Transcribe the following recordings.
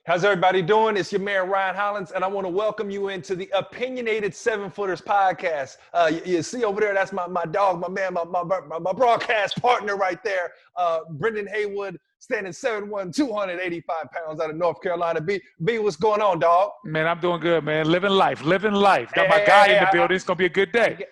How's everybody doing? It's your man, Ryan Hollins, and I want to welcome you into the Opinionated 7-Footers podcast. You see over there, that's my dog, my man, my broadcast partner right there, Brendan Haywood, standing 7'1", 285 pounds out of North Carolina. B, what's going on, dog? Man, I'm doing good, man. Living life. Got my guy in the building. It's going to be a good day.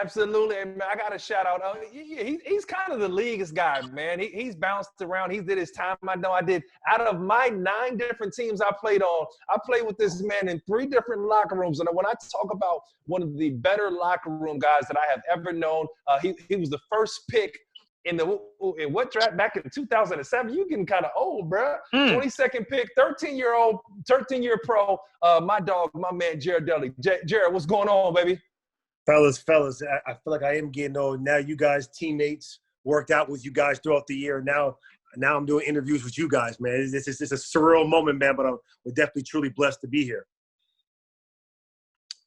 Absolutely, and man, I got a shout out. He's kind of the league's guy, man. He's bounced around. He did his time. I know I did. Out of my 9 different teams I played on, I played with this man in 3 different locker rooms. And when I talk about one of the better locker room guys that I have ever known, he was the first pick in what draft back in 2007. You getting kind of old, bro. 22nd pick, 13-year pro. My dog, my man, Jared Dudley. Jared, what's going on, baby? Fellas, I feel like I am getting old. Now you guys, teammates, worked out with you guys throughout the year. Now I'm doing interviews with you guys, man. It's a surreal moment, man, but we're definitely truly blessed to be here.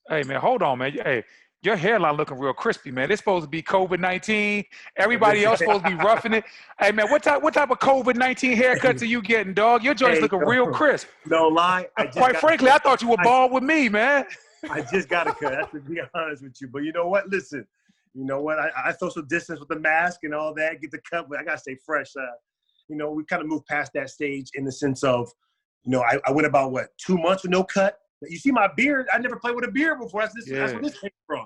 Hey, man, hold on, man. Hey, your hairline looking real crispy, man. It's supposed to be COVID-19. Everybody else supposed to be roughing it. Hey, man, what type of COVID-19 haircuts are you getting, dog? Your joints looking real crisp. No lie. Quite frankly, I thought you were bald with me, man. I just got a cut. That's to be honest with you. But you know what? Listen, you know what? I social distance with the mask and all that, get the cut, but I got to stay fresh. We kind of moved past that stage in the sense of, I went about, 2 months with no cut. You see my beard? I never played with a beard before. That's where this came from.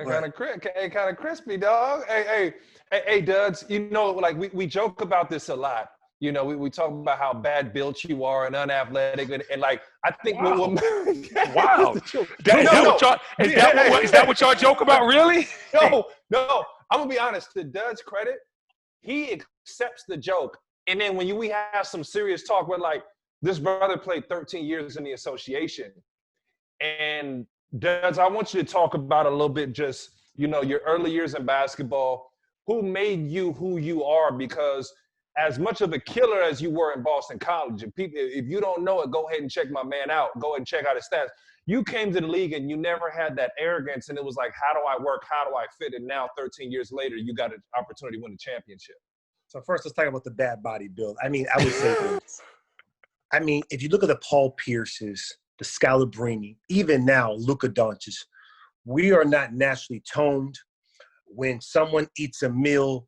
Kind of crispy, dog. Hey, Duds. We joke about this a lot. We talk about how bad built you are and unathletic, and like I think wow. Wow. Is that what y'all joke about? Really? No. I'm gonna be honest. To Dud's credit, he accepts the joke, and then when we have some serious talk, we're like, this brother played 13 years in the association, and Duds, I want you to talk about a little bit just your early years in basketball. Who made you who you are? Because as much of a killer as you were in Boston College, if you don't know it, go ahead and check my man out. Go ahead and check out his stats. You came to the league and you never had that arrogance, and it was like, how do I work? How do I fit? And now, 13 years later, you got an opportunity to win a championship. So first, let's talk about the bad body build. I would say this. If you look at the Paul Pierces, the Scalabrine, even now, Luka Doncic, we are not naturally toned. When someone eats a meal,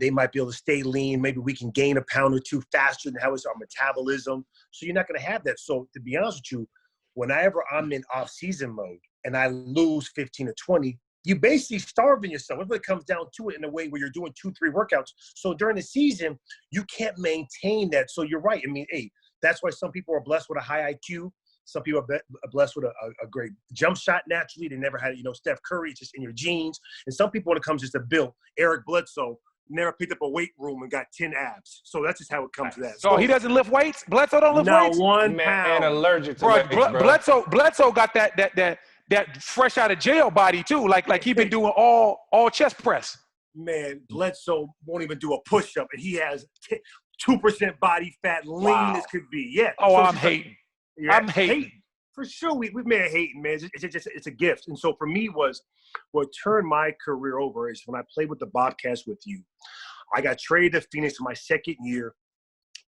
they might be able to stay lean. Maybe we can gain a pound or 2 faster than how is our metabolism. So you're not going to have that. So to be honest with you, whenever I'm in off-season mode and I lose 15 or 20, you basically starving yourself. It really comes down to it in a way where you're doing 2-3 workouts. So during the season, you can't maintain that. So you're right. That's why some people are blessed with a high IQ. Some people are blessed with a great jump shot naturally. They never had, Steph Curry, it's just in your genes. And some people, when it comes just to build, Eric Bledsoe never picked up a weight room and got 10 abs. So that's just how it comes to that. So he doesn't lift weights? Bledsoe don't lift weights? Not 1 pound. Man, allergic to weights, bro. Bledsoe got that fresh out of jail body too. Like he been doing all chest press. Man, Bledsoe won't even do a push-up, and he has 2% body fat, lean as could be. Yeah. Oh, I'm hating. Yeah, I'm hating. For sure, we've made hating, man. It's a gift. And so for me what turned my career over is when I played with the Bobcats with you. I got traded to Phoenix in my second year.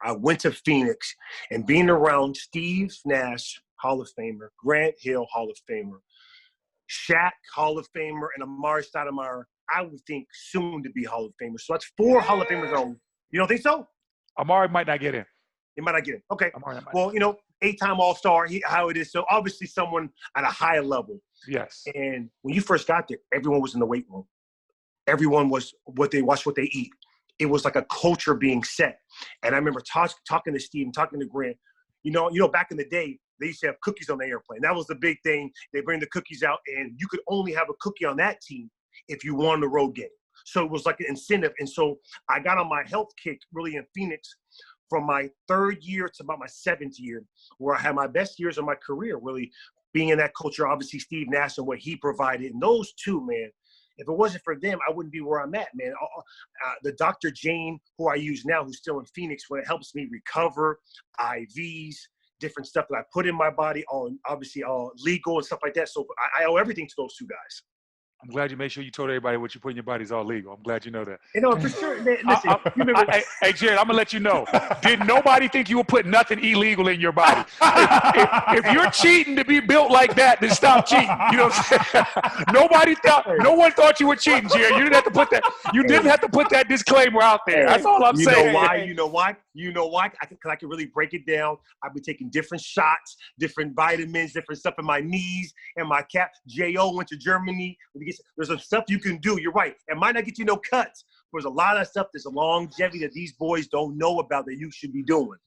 I went to Phoenix, and being around Steve Nash, Hall of Famer, Grant Hill, Hall of Famer, Shaq, Hall of Famer, and Amar'e Stoudemire, I would think soon to be Hall of Famer. So that's 4 Hall of Famers on. You don't think so? Amar'e might not get in. He might not get in. Okay. Well, 8-time All-Star, how it is. So obviously someone at a higher level. Yes. And when you first got there, everyone was in the weight room. Everyone was what they eat. It was like a culture being set. And I remember talking to Steve and talking to Grant. Back in the day, they used to have cookies on the airplane. That was the big thing. They bring the cookies out, and you could only have a cookie on that team if you won the road game. So it was like an incentive. And so I got on my health kick really in Phoenix from my 3rd year to about my 7th year, where I had my best years of my career, really being in that culture. Obviously, Steve Nash and what he provided. And those two, man, if it wasn't for them, I wouldn't be where I'm at, man. The Dr. Jane, who I use now, who's still in Phoenix, when it helps me recover, IVs, different stuff that I put in my body, obviously all legal and stuff like that. So I owe everything to those 2 guys. I'm glad you made sure you told everybody what you put in your body is all legal. I'm glad you know that. You know, for sure. Listen, hey, Jared, I'm going to let you know. Did nobody think you would put nothing illegal in your body? If you're cheating to be built like that, then stop cheating. You know what I'm saying? No one thought you were cheating, Jared. You didn't have to put that. You didn't have to put that disclaimer out there. That's all I'm saying. You know why? Because I can really break it down. I've been taking different shots, different vitamins, different stuff in my knees and my calf. J.O. went to Germany. There's some stuff you can do. You're right. It might not get you no cuts. There's a lot of stuff. There's a longevity that these boys don't know about that you should be doing.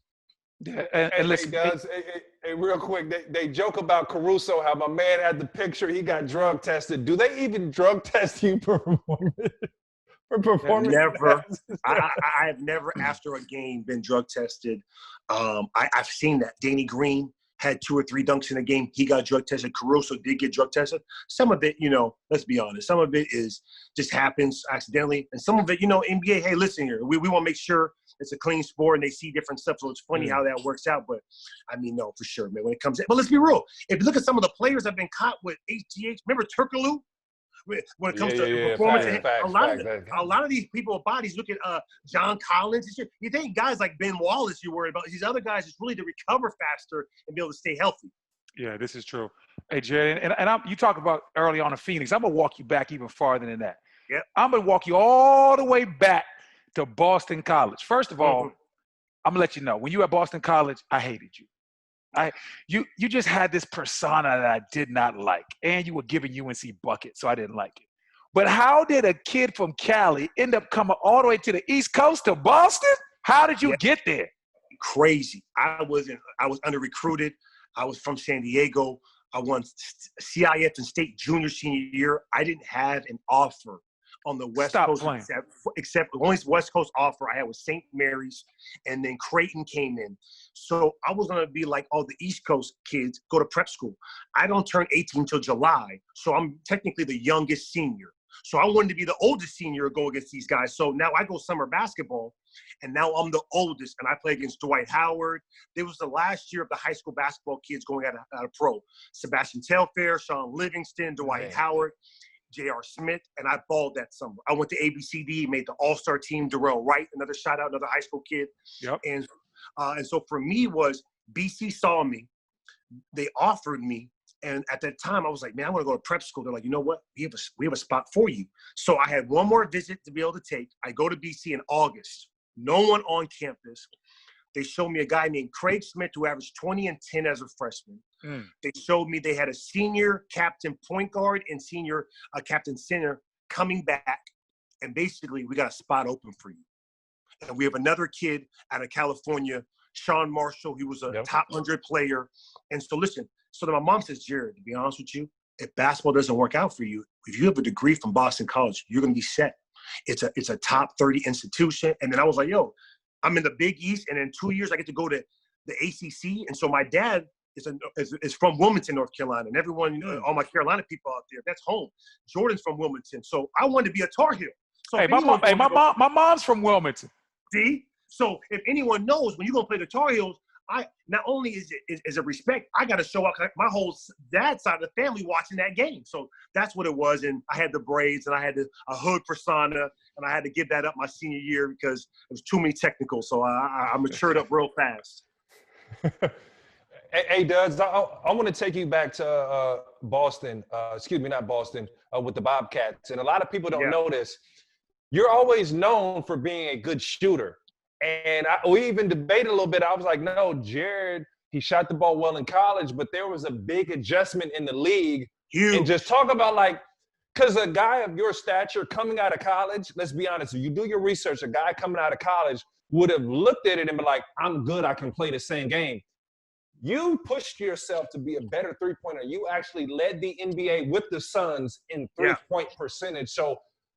Yeah, and listen, hey, real quick, they joke about Caruso, how my man had the picture, he got drug tested. Do they even drug test you for performance? Never. I have never, after a game, been drug tested. I've seen that. Danny Green had 2 or 3 dunks in a game. He got drug tested. Caruso did get drug tested. Some of it, let's be honest, some of it is just happens accidentally. And some of it, NBA, hey, listen here, we want to make sure it's a clean sport and they see different stuff. So it's funny how that works out. But, no, for sure, man, when it comes to – but let's be real. If you look at some of the players that have been caught with HGH, remember Turkoglu? When it comes to performance, a lot of these people's bodies. Look at John Collins. You think guys like Ben Wallace you worry about. These other guys is really to recover faster and be able to stay healthy. Yeah, this is true. Hey, Jared, and you talk about early on in Phoenix. I'm going to walk you back even farther than that. Yep. I'm going to walk you all the way back to Boston College. First of all, I'm going to let you know, when you were at Boston College, I hated you. You just had this persona that I did not like, and you were giving UNC buckets, so I didn't like it. But how did a kid from Cali end up coming all the way to the East Coast to Boston? How did you get there? Crazy. I was under recruited. I was from San Diego. I won CIF and state junior senior year. I didn't have an offer on the West Coast, except the only West Coast offer I had was St. Mary's, and then Creighton came in. So I was going to be like all the East Coast kids, go to prep school. I don't turn 18 until July, so I'm technically the youngest senior. So I wanted to be the oldest senior and go against these guys. So now I go summer basketball, and now I'm the oldest, and I play against Dwight Howard. It was the last year of the high school basketball kids going out of pro. Sebastian Telfair, Sean Livingston, Dwight Howard, J.R. Smith, and I balled that summer. I went to ABCD, made the all-star team, Darrell Wright, another shout-out, another high school kid. Yep. And so for me was BC saw me. They offered me. And at that time, I was like, man, I want to go to prep school. They're like, you know what? We have a spot for you. So I had one more visit to be able to take. I go to BC in August. No one on campus. They showed me a guy named Craig Smith who averaged 20 and 10 as a freshman. They showed me they had a senior captain point guard and senior captain center coming back. And basically, we got a spot open for you. And we have another kid out of California, Sean Marshall. He was a top 100 player. And so listen, so then my mom says, Jared, to be honest with you, if basketball doesn't work out for you, if you have a degree from Boston College, you're going to be set. It's a top 30 institution. And then I was like, yo, I'm in the Big East, and in 2 years I get to go to the ACC. And so my dad is from Wilmington, North Carolina, and everyone, all my Carolina people out there, that's home. Jordan's from Wilmington, so I wanted to be a Tar Heel. So my mom's from Wilmington. See, so if anyone knows when you're gonna play the Tar Heels, I not only is it respect, I got to show up. My whole dad side of the family watching that game, so that's what it was. And I had the braids, and I had a hood persona, and I had to give that up my senior year because it was too many technicals. So I matured up real fast. Hey, Duds, I want to take you back to Boston. Not Boston, with the Bobcats. And a lot of people don't know this. You're always known for being a good shooter. And we even debated a little bit. I was like, no, Jared, he shot the ball well in college, but there was a big adjustment in the league. Huge. And just talk about because a guy of your stature coming out of college, let's be honest, if you do your research, a guy coming out of college would have looked at it and been like, I'm good, I can play the same game. You pushed yourself to be a better three-pointer. You actually led the NBA with the Suns in three-point percentage. So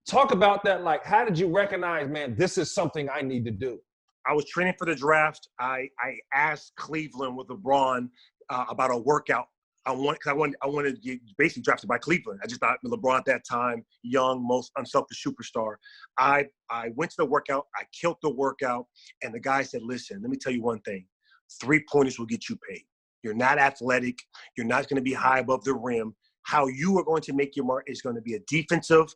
talk about that. How did you recognize, man, this is something I need to do? I was training for the draft. I asked Cleveland with LeBron about a workout. I wanted to get basically drafted by Cleveland. I just thought LeBron at that time, young, most unselfish superstar. I went to the workout. I killed the workout. And the guy said, listen, let me tell you one thing. 3-pointers will get you paid. You're not athletic. You're not going to be high above the rim. how you are going to make your mark is going to be a defensive,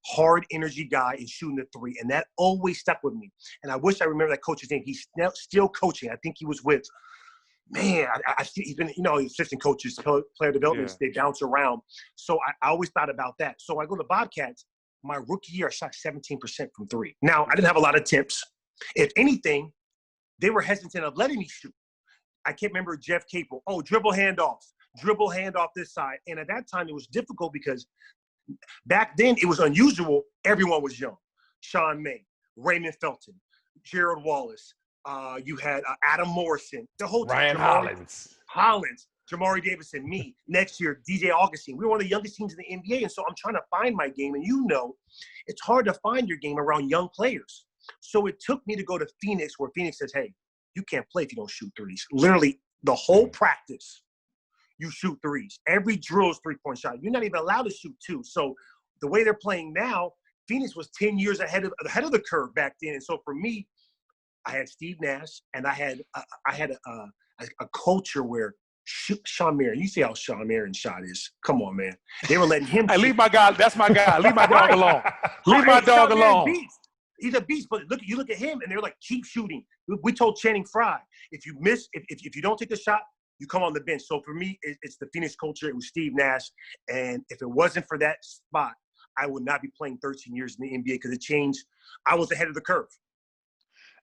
hard energy guy and shooting the three. And that always stuck with me. And I wish I remember that coach's name. He's still coaching. I think he was with, man, he's been, assistant coaches, player development, they bounce around. So I always thought about that. So I go to Bobcats. My rookie year, I shot 17% from three. Now, I didn't have a lot of attempts. If anything, they were hesitant of letting me shoot. I can't remember Jeff Capel. Oh, dribble handoff this side. And at that time, it was difficult because back then it was unusual. Everyone was young. Sean May, Raymond Felton, Gerald Wallace. You had Adam Morrison. The whole team. Ryan Hollins, Jamari Davidson, me. Next year, DJ Augustine. We were one of the youngest teams in the NBA. And so I'm trying to find my game. And it's hard to find your game around young players. So it took me to go to Phoenix, where Phoenix says, hey, you can't play if you don't shoot threes. Literally, the whole practice, you shoot threes. Every drill is three-point shot. You're not even allowed to shoot two. So the way they're playing now, Phoenix was 10 years ahead of the curve back then. And so for me, I had Steve Nash, and I had a culture where Sean Marion. You see how Sean Marion's shot is. Come on, man. They were letting him. Hey, leave my guy. That's my guy. Leave my dog alone. Leave my dog alone. He's a beast, but you look at him, and they're like, keep shooting. We told Channing Frye, if you miss, if you don't take the shot, you come on the bench. So for me, it's the Phoenix culture. It was Steve Nash, and if it wasn't for that spot, I would not be playing 13 years in the NBA because it changed. I was ahead of the curve.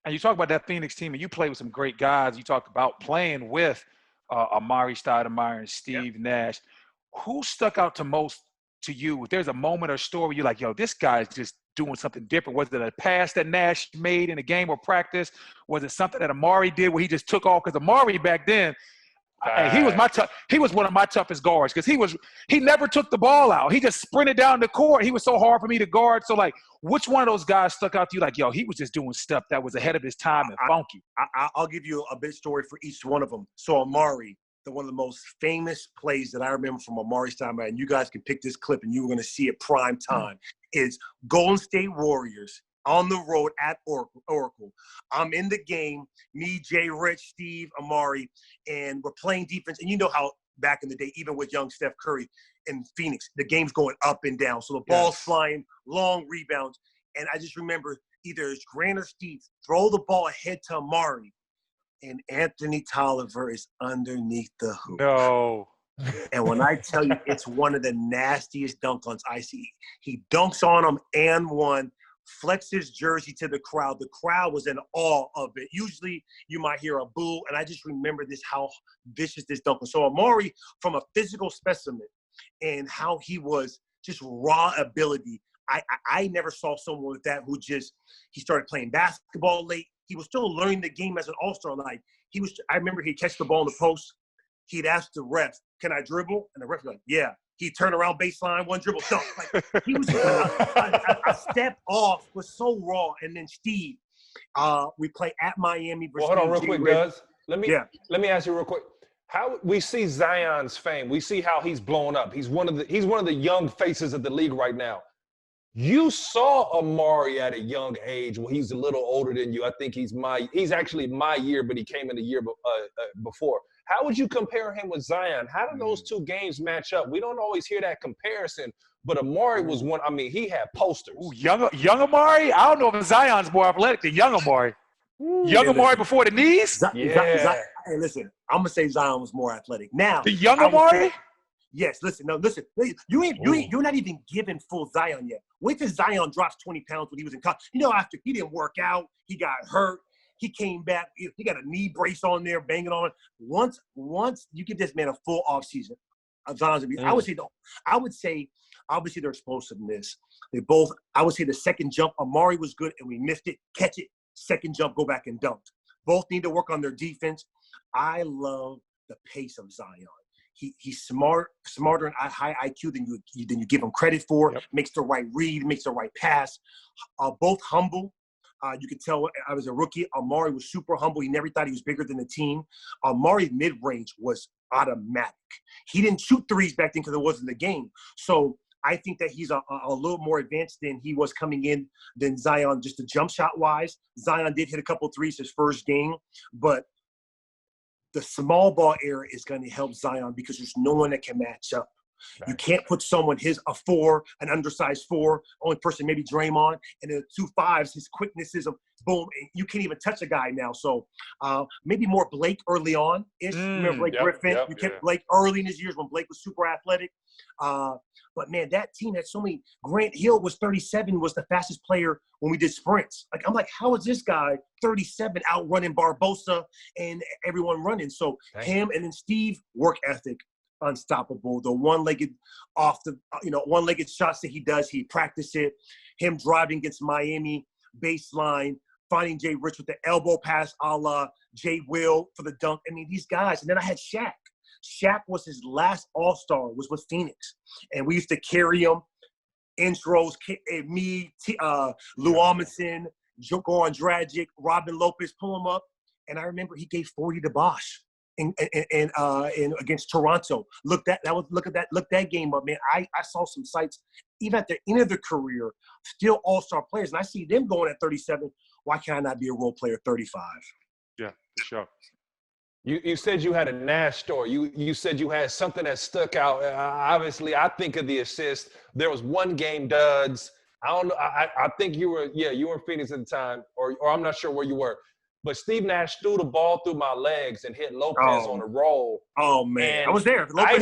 And you talk about that Phoenix team, and you play with some great guys. You talk about playing with Amar'e, Stoudemire, and Steve Nash. Who stuck out most to you? If there's a moment or story you're like, yo, this guy's just doing something different. Was it a pass that Nash made in a game or practice? Was it something that Amar'e did where he just took off? Because Amar'e back then, he was one of my toughest guards because he never took the ball out. He just sprinted down the court. He was so hard for me to guard. So, like, which one of those guys stuck out to you? Like, yo, he was just doing stuff that was ahead of his time and funky. I'll give you a bit story for each one of them. So Amar'e, one of the most famous plays that I remember from Amar'e's time, and you guys can pick this clip and you're going to see it prime time, is Golden State Warriors on the road at Oracle. I'm in the game, me, Jay Rich, Steve, Amar'e, and we're playing defense. And you know how back in the day, even with young Steph Curry in Phoenix, the game's going up and down. So the ball's flying, long rebounds. And I just remember either it's Grant or Steve throw the ball ahead to Amar'e, and Anthony Tolliver is underneath the hoop. No. And when I tell you, it's one of the nastiest dunk-ons I see. He dunks on him and one, flexed his jersey to the crowd. The crowd was in awe of it. Usually you might hear a boo, and I just remember how vicious this dunk was. So Amar'e, from a physical specimen and how he was just raw ability, I never saw someone with that he started playing basketball late. He was still learning the game as an all-star. Like I remember he'd catch the ball in the post. He'd ask the ref, can I dribble? And the ref was like, yeah. He'd turn around baseline, one dribble, dunk. Like, he was a step off, was so raw. And then Steve, we play at Miami. Well, hold on real quick, Gus. Let me ask you real quick. How we see Zion's fame, we see how he's blown up. He's one of the young faces of the league right now. You saw Amar'e at a young age when he's a little older than you. I think he's actually my year, but he came in the year before. How would you compare him with Zion? How do those two games match up? We don't always hear that comparison, but Amar'e was one. I mean, he had posters. Ooh, young Amar'e? I don't know if Zion's more athletic than young Amar'e. Amar'e before the knees? Hey, listen, I'm going to say Zion was more athletic. Now, the young Amar'e? Yes, listen. You're not even giving full Zion yet. Wait till Zion drops 20 pounds when he was in college. After he didn't work out, he got hurt. He came back. He got a knee brace on there, banging on it. Once you give this man a full offseason, I would say, obviously their explosiveness. I would say the second jump, Amar'e was good and we missed it. Catch it, second jump, go back and dunk. Both need to work on their defense. I love the pace of Zion. He's smarter and high IQ than you give him credit for. Yep. Makes the right read, makes the right pass. Both humble. You could tell I was a rookie. Amar'e was super humble. He never thought he was bigger than the team. Amar'e's mid-range was automatic. He didn't shoot threes back then because it wasn't the game. So I think that he's a little more advanced than he was coming in than Zion, just the jump shot-wise. Zion did hit a couple threes his first game, but the small ball era is going to help Zion because there's no one that can match up You can't put someone a 4, an undersized 4, only person maybe Draymond, and then 2 5s. His quickness is boom. You can't even touch a guy now. So maybe more Blake early on ish. Remember Blake Griffin? You kept Blake early in his years when Blake was super athletic. But man, that team had so many. Grant Hill was 37, was the fastest player when we did sprints. Like I'm like, how is this guy 37 outrunning Barbosa and everyone running? So him and then Steve, work ethic, unstoppable. The one-legged one-legged shots that he does, he practiced it. Him driving against Miami baseline, finding Jay Rich with the elbow pass, a la Jay Will for the dunk. I mean, these guys. And then I had Shaq. Shaq was his last All-Star, was with Phoenix. And we used to carry him, intros, me, Lou Amundsen, Goran Dragic, Robin Lopez, pull him up. And I remember he gave 40 to Bosh in against Toronto. Look that game up, man. I saw some sights, even at the end of their career, still All-Star players. And I see them going at 37. Why can't I not be a role player at 35? Yeah, for sure. You said you had a Nash story. You said you had something that stuck out. Obviously, I think of the assist. There was one game, Duds. I don't know. I think you were in Phoenix at the time, or I'm not sure where you were. But Steve Nash threw the ball through my legs and hit Lopez on a roll. Oh man, I was there. I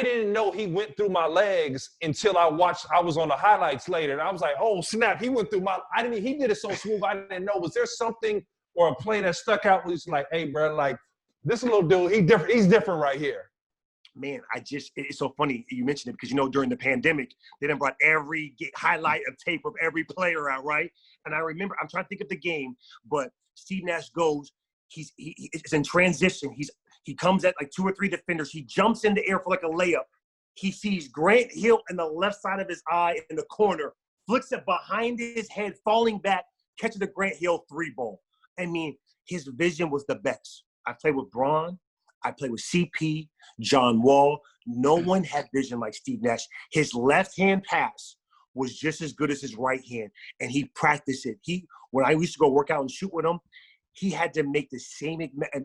didn't know he went through my legs until I was on the highlights later, and I was like, oh snap, he went through my. He did it so smooth. I didn't know. Was there something or a play that stuck out? Was like, hey, bro, like this little dude, he's different right here. Man, it's so funny you mentioned it because, during the pandemic, they done brought every highlight of tape of every player out, right? And I remember, I'm trying to think of the game, but Steve Nash goes, it's in transition. He comes at like 2 or 3 defenders. He jumps in the air for like a layup. He sees Grant Hill in the left side of his eye in the corner, flicks it behind his head, falling back, catches the Grant Hill 3-ball. I mean, his vision was the best. I played with Braun. I played with CP, John Wall. No one had vision like Steve Nash. His left-hand pass was just as good as his right hand, and he practiced it. When I used to go work out and shoot with him, he had to make the same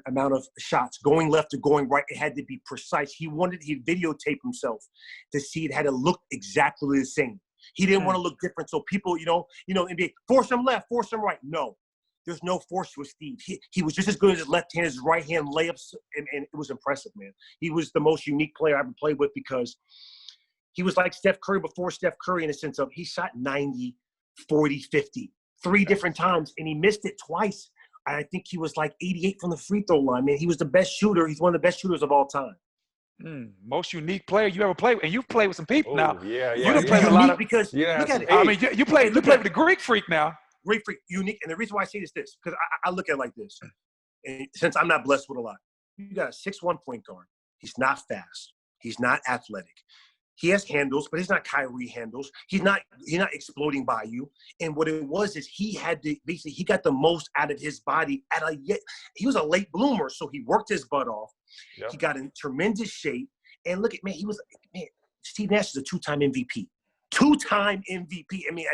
amount of shots, going left or going right. It had to be precise. He'd videotape himself to see it had to look exactly the same. He didn't want to look different. So people, NBA, force him left, force him right. No. There's no force with Steve. He was just as good as his left hand, his right hand layups, and it was impressive, man. He was the most unique player I ever played with because he was like Steph Curry before Steph Curry in the sense of he shot 90, 40, 50, 3 different times, and he missed it twice. I think he was like 88 from the free throw line, man. He was the best shooter. He's one of the best shooters of all time. Most unique player you ever played with, and you've played with some people now. Yeah. You done played with a lot of because look at it. I mean, you played with the Greek Freak now. Great freak, unique. And the reason why I say this because I look at it like this. And since I'm not blessed with a lot, you got a 6'1" point guard. He's not fast. He's not athletic. He has handles, but he's not Kyrie handles. He's not exploding by you. And what it was is he got the most out of his body he was a late bloomer, so he worked his butt off. Yep. He got in tremendous shape. And look at Steve Nash is a 2-time MVP. 2-time MVP. I mean,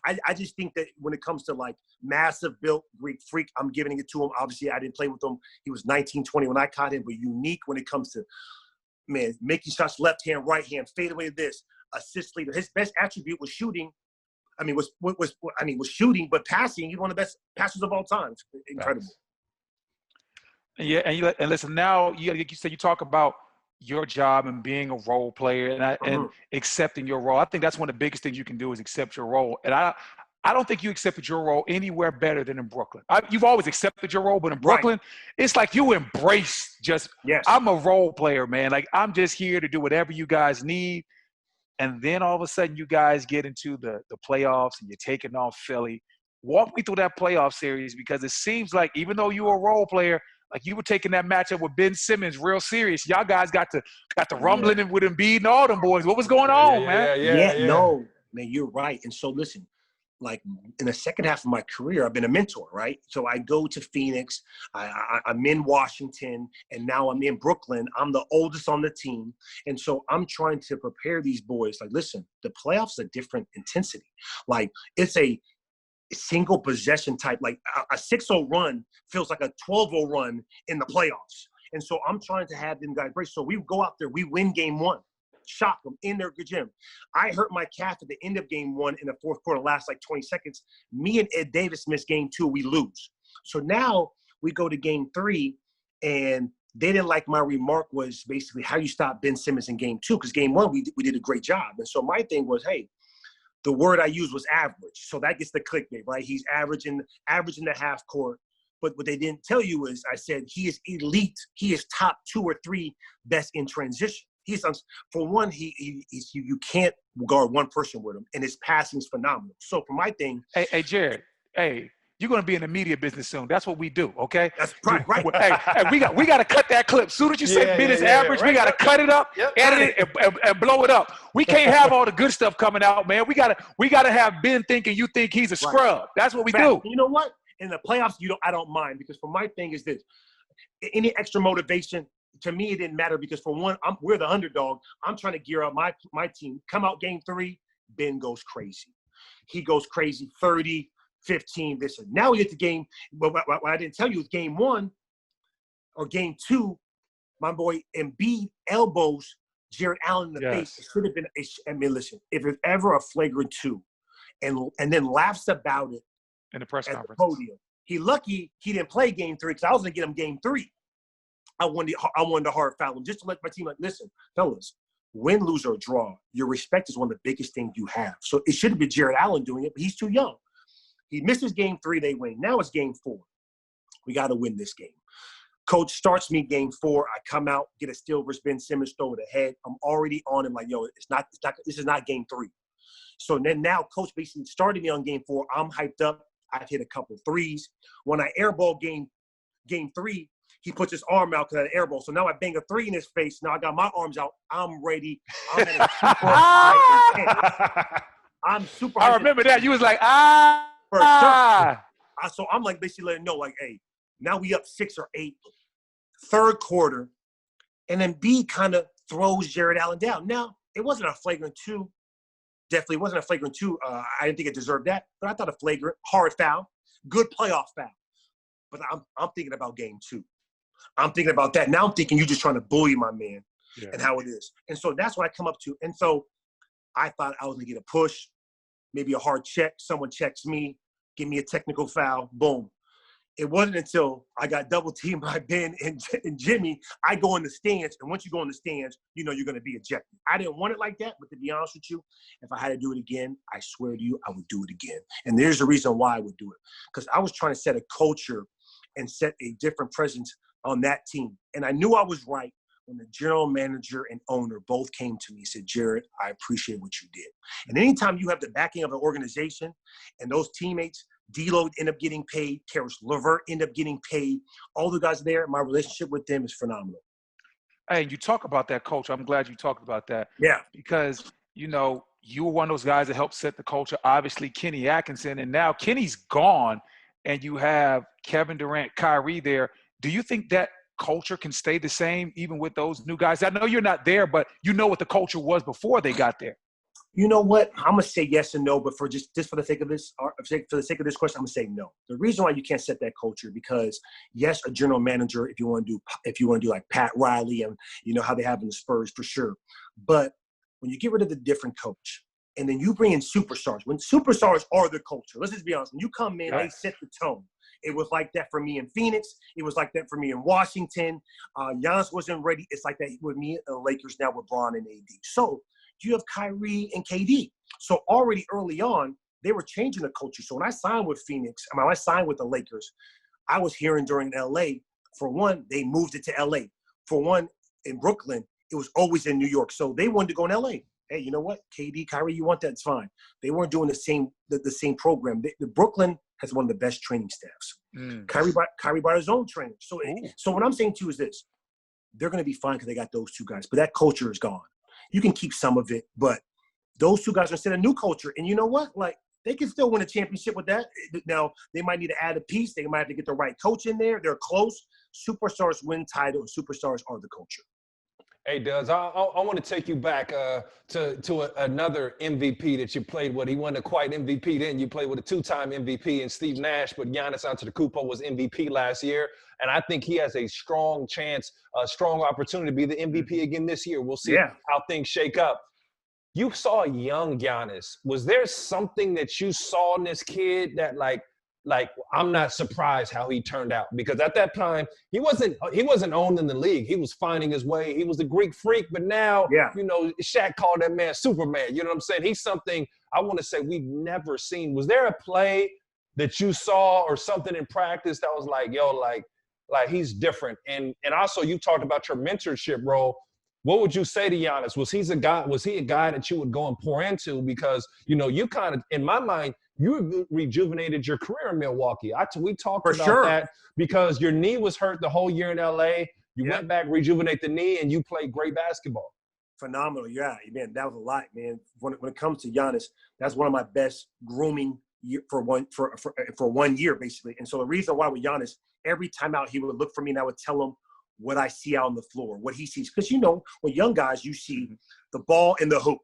I just think that when it comes to like massive built Greek freak, I'm giving it to him. Obviously, I didn't play with him. He was 19, 20 when I caught him, but unique when it comes to, man, making shots left hand, right hand, fade away this, assist leader. His best attribute was shooting. Was shooting, but passing. He's one of the best passers of all time. It's incredible. Yeah, and listen, now like you said, you talk about your job and being a role player and accepting your role. I think that's one of the biggest things you can do is accept your role. And I don't think you accepted your role anywhere better than in Brooklyn. You've always accepted your role, but in Brooklyn, it's like you embrace I'm a role player, man. Like I'm just here to do whatever you guys need. And then all of a sudden you guys get into the playoffs and you're taking off Philly. Walk me through that playoff series because it seems like even though you're a role player, like you were taking that matchup with Ben Simmons real serious. Y'all guys got to rumbling and with Embiid and all them boys. What was going on, man? No, man, you're right. And so listen, like in the second half of my career, I've been a mentor, right? So I go to Phoenix, I'm in Washington, and now I'm in Brooklyn. I'm the oldest on the team. And so I'm trying to prepare these boys. Like, listen, the playoffs are different intensity. Like it's a single possession type, like a 6-0 run feels like a 12-0 run in the playoffs. And so I'm trying to have them guys brace. So we go out there, we win game 1, shock them in their gym. I hurt my calf at the end of game 1 in the fourth quarter, last like 20 seconds. Me and Ed Davis miss game 2, we lose. So now we go to game 3, and they didn't like my remark was basically how you stop Ben Simmons in game 2, because game 1 we did a great job. And so my thing was, hey, the word I used was average. So that gets the clickbait, right? He's averaging the half court. But what they didn't tell you is I said he is elite. He is top 2 or 3 best in transition. He's for one, you can't guard one person with him, and his passing is phenomenal. So for my thing, hey Jared, hey, you're gonna be in the media business soon. That's what we do, okay? That's right. Hey, we got to cut that clip. Soon as you say Ben is average, we got to cut it up, edit it, and blow it up. We can't have all the good stuff coming out, man. We gotta have Ben thinking you think he's a scrub. That's what we do. You know what? In the playoffs, I don't mind, because for my thing is this: any extra motivation. To me, it didn't matter, because for one, we're the underdog. I'm trying to gear up my team. Come out game 3, Ben goes crazy. He goes crazy, 30, 15, this. Now we get the game. But what I didn't tell you is game 1 or game 2, my boy Embiid elbows Jared Allen in the face. It should have been, I mean, listen, if it's ever a flagrant 2 and then laughs about it in the press at conference. The podium. He lucky he didn't play game 3, because I was going to get him game 3. I wanted to hard foul him just to let my team, like, listen, fellas, win, lose, or draw, your respect is one of the biggest things you have. So it should have been Jared Allen doing it, but he's too young. He misses game 3, they win. Now it's game 4. We got to win this game. Coach starts me game 4. I come out, get a steal versus Ben Simmons, throw it ahead. I'm already on him like, yo, this is not game 3. So then now coach basically started me on game 4. I'm hyped up. I've hit a couple threes. When I airball game 3, he puts his arm out because of the airball. So now I bang a 3 in his face. Now I got my arms out. I'm ready. I'm at a super high intent. I'm super high. I remember that. You was like, So I'm like basically letting know, like, hey, now we up 6 or 8. Third quarter. And then B kind of throws Jared Allen down. Now, it wasn't a flagrant 2. Definitely wasn't a flagrant 2. I didn't think it deserved that. But I thought a flagrant, hard foul, good playoff foul. But I'm thinking about game 2. I'm thinking about that. Now I'm thinking you're just trying to bully my man and how it is. And so that's what I come up to. And so I thought I was going to get a push, maybe a hard check. Someone checks me, give me a technical foul, boom. It wasn't until I got double teamed by Ben and Jimmy, I go in the stands. And once you go in the stands, you know you're going to be ejected. I didn't want it like that, but to be honest with you, if I had to do it again, I swear to you, I would do it again. And there's the reason why I would do it. Because I was trying to set a culture and set a different presence on that team. And I knew I was right when the general manager and owner both came to me and said, Jared, I appreciate what you did. And anytime you have the backing of an organization and those teammates, D-Lo end up getting paid, Karis LeVert end up getting paid, all the guys there, my relationship with them is phenomenal. Hey, you talk about that, Coach. I'm glad you talked about that. Yeah. Because, you know, you were one of those guys that helped set the culture, obviously Kenny Atkinson, and now Kenny's gone and you have Kevin Durant, Kyrie there. Do you think that culture can stay the same even with those new guys? I know you're not there, but you know what the culture was before they got there. You know what? I'm gonna say yes and no, but for just for the sake of this, for the sake of this question, I'm gonna say no. The reason why you can't set that culture because yes, a general manager, if you want to do like Pat Riley and you know how they have in the Spurs for sure, but when you get rid of the different coach and then you bring in superstars, when superstars are the culture, let's just be honest. When you come in, they set the tone. It was like that for me in Phoenix. It was like that for me in Washington. Giannis wasn't ready. It's like that with me and the Lakers now with Bron and AD. So you have Kyrie and KD. So already early on, they were changing the culture. So when I signed with Phoenix, when I signed with the Lakers, I was hearing during LA, for one, they moved it to LA. For one, in Brooklyn, it was always in New York. So they wanted to go in LA. Hey, you know what? KD, Kyrie, you want that? It's fine. They weren't doing the same program. The Brooklyn has one of the best training staffs. Kyrie brought his own trainer. So what I'm saying to you is this. They're going to be fine because they got those two guys. But that culture is gone. You can keep some of it, but those two guys are set a new culture. And you know what? Like, they can still win a championship with that. Now, they might need to add a piece. They might have to get the right coach in there. They're close. Superstars win title, and superstars are the culture. Hey, Duz, I want to take you back to another MVP that you played with. He wasn't quite MVP then. You played with a two-time MVP in Steve Nash, but Giannis Antetokounmpo was MVP last year. And I think he has a strong chance, a strong opportunity to be the MVP again this year. We'll see how things shake up. You saw young Giannis. Was there something that you saw in this kid that like I'm not surprised how he turned out? Because at that time he wasn't owned in the league. He was finding his way. He was a Greek freak, but now you know, Shaq called that man Superman. You know what I'm saying? He's something I want to say we've never seen. Was there a play that you saw or something in practice that was like, yo, like he's different? And also you talked about your mentorship role. What would you say to Giannis? Was he a guy that you would go and pour into? Because, you know, you kind of, in my mind, you rejuvenated your career in Milwaukee. We talked about that because your knee was hurt the whole year in LA. You went back, rejuvenate the knee, and you played great basketball. Phenomenal, yeah, man. That was a lot, man. When it comes to Giannis, that's one of my best grooming for 1 year, basically. And so the reason why with Giannis, every time out he would look for me, and I would tell him what I see out on the floor, what he sees. Because, you know, with young guys, you see the ball in the hoop.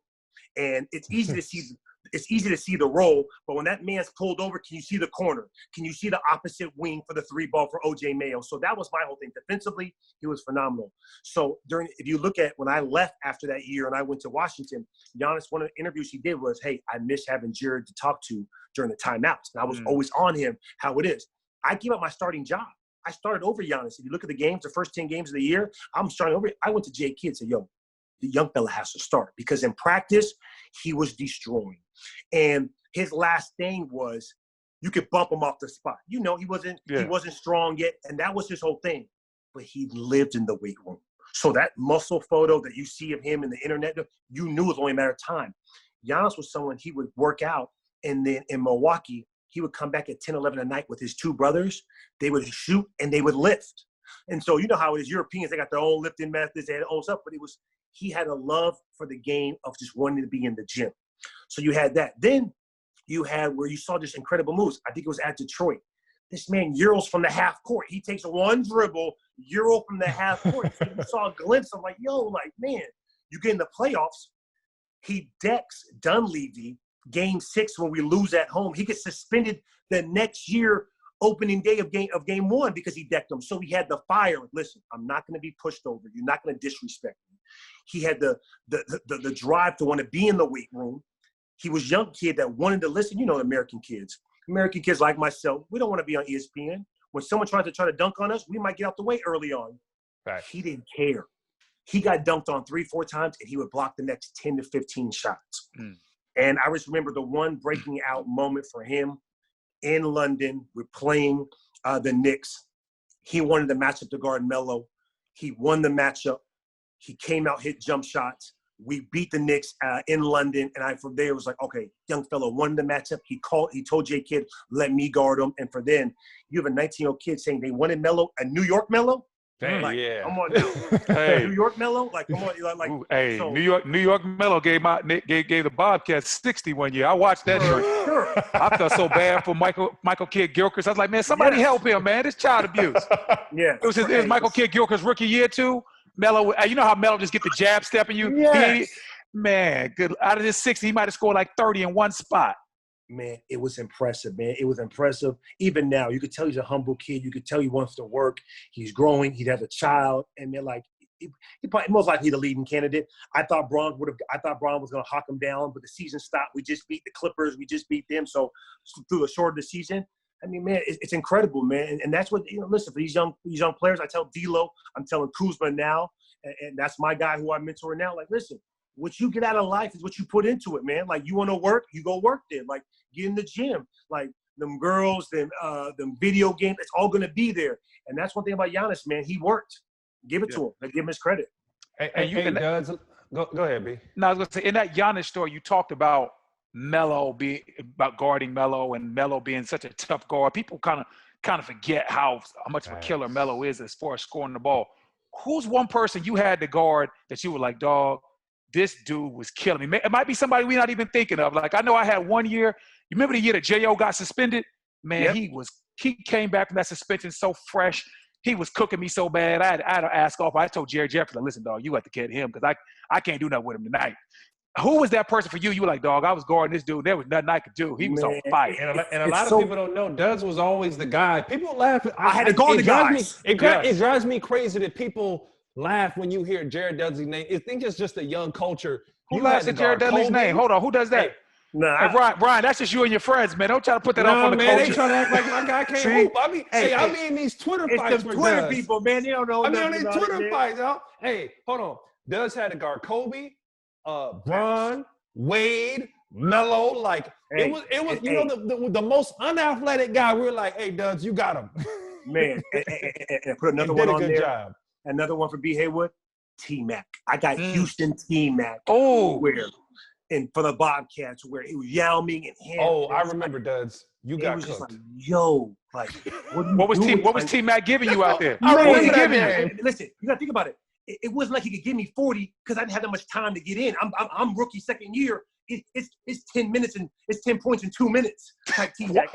And it's easy to see the roll, but when that man's pulled over, can you see the corner? Can you see the opposite wing for the three ball for OJ Mayo? So that was my whole thing. Defensively, he was phenomenal. So if you look at when I left after that year and I went to Washington, Giannis, one of the interviews he did was, hey, I miss having Jared to talk to during the timeouts. And I was always on him, how it is. I gave up my starting job. I started over Giannis. If you look at the games, the first 10 games of the year, I'm starting over. I went to Jay Kidd and said, yo, the young fella has to start, because in practice, he was destroying. And his last thing was, you could bump him off the spot. You know, he wasn't strong yet, and that was his whole thing. But he lived in the weight room. So that muscle photo that you see of him in the internet, you knew it was only a matter of time. Giannis was someone, he would work out, and then in Milwaukee, he would come back at 10, 11 at night with his two brothers. They would shoot and they would lift. And so you know how it is. Europeans, they got their own lifting methods, they had their own stuff, but he had a love for the game of just wanting to be in the gym. So you had that. Then you had where you saw just incredible moves. I think it was at Detroit. This man Euros from the half court. He takes one dribble, Euro from the half court. So you saw a glimpse of like, yo, like, man, you get in the playoffs. He decks Dunleavy game 6 when we lose at home. He gets suspended the next year, opening day of game 1, because he decked him. So he had the fire. Listen, I'm not going to be pushed over. You're not going to disrespect me. He had the drive to want to be in the weight room. He was a young kid that wanted to listen. You know, American kids like myself, we don't want to be on ESPN. When someone tries to try to dunk on us, we might get out the way early on. Right. He didn't care. He got dunked on 3-4 times, and he would block the next 10 to 15 shots. And I just remember the one breaking out moment for him in London. We're playing the Knicks. He wanted the matchup to guard Melo. He won the matchup. He came out, hit jump shots. We beat the Knicks in London, and from there was like, okay, young fellow won the matchup. He told J Kidd, let me guard him. And for then, you have a 19-year-old kid saying they wanted Melo, a New York Melo. Dang, like, yeah. Come on now. Hey. New York Melo, like, come on. Like, ooh, hey, so, New York Melo gave the Bobcats 60 one year. I watched that. Sure. I felt so bad for Michael Kidd-Gilchrist. I was like, man, somebody help him, man. It's child abuse. Yeah. It was Michael Kidd-Gilchrist's rookie year too. Melo, you know how Melo just get the jab stepping you? Yes. Man, good. Out of this 60, he might have scored like 30 in one spot. Man, it was impressive, man. It was impressive. Even now, you could tell he's a humble kid. You could tell he wants to work. He's growing. He has a child. And they're like, he probably most likely the leading candidate. I thought Braun was going to hawk him down, but the season stopped. We just beat the Clippers. We just beat them. So through the short of the season, I mean, man, it's incredible, man. And that's what, listen, for these young players, I tell D'Lo, I'm telling Kuzma now, and that's my guy who I mentor now. Like, listen, what you get out of life is what you put into it, man. Like, you want to work, you go work there. Like, get in the gym. Like, them girls, them video games, it's all going to be there. And that's one thing about Giannis, man. He worked. Give it to him. Like, give him his credit. Go ahead, B. No, I was going to say, in that Giannis story, you talked about about guarding Melo and Melo being such a tough guard. People kind of forget how much of a killer Melo is as far as scoring the ball. Who's one person you had to guard that you were like, dog, this dude was killing me? It might be somebody we're not even thinking of. Like, I know I had one year. You remember the year that J.O. got suspended? Man, yep. He came back from that suspension so fresh. he was cooking me so bad. I had to ask off. I told Jared Jefferson, listen, dog, you have to get him because I can't do nothing with him tonight. Who was that person for you? You were like, dog, I was guarding this dude. There was nothing I could do. He was on fire. And a lot of people don't know Duds was always the guy. People laugh. I had to guard the guys. It drives me crazy that people laugh when you hear Jared Dudley's name. I think it's just a young culture. Who laughs at Jared Dudley's name? Hold on. Who does that? Nah, hey, Brian, that's just you and your friends, man. Don't try to put that off on the man, culture. they trying to act like my guy can't hoop. I mean these Twitter fights. It's the Twitter people, man. They don't know. I mean, on these Twitter fights, y'all. Hey, hold on. Duds had to guard Kobe, Bron, Wade, Melo. Like it was. You know, the most unathletic guy. We were like, hey, Duds, you got him. Man, and put another one on there. Job. Another one for B. Haywood. T-Mac. I got Houston T-Mac. Oh, and for the Bobcats, where it was Yao Ming and him. Oh, I remember, Duds. You got cooked. Just like, yo, like, what was T-Mac giving you out there? What was he giving you? Listen, you got to think about it. It wasn't like he could give me 40 because I didn't have that much time to get in. I'm rookie second year. It's 10 minutes and it's 10 points in 2 minutes. Type T-Mac.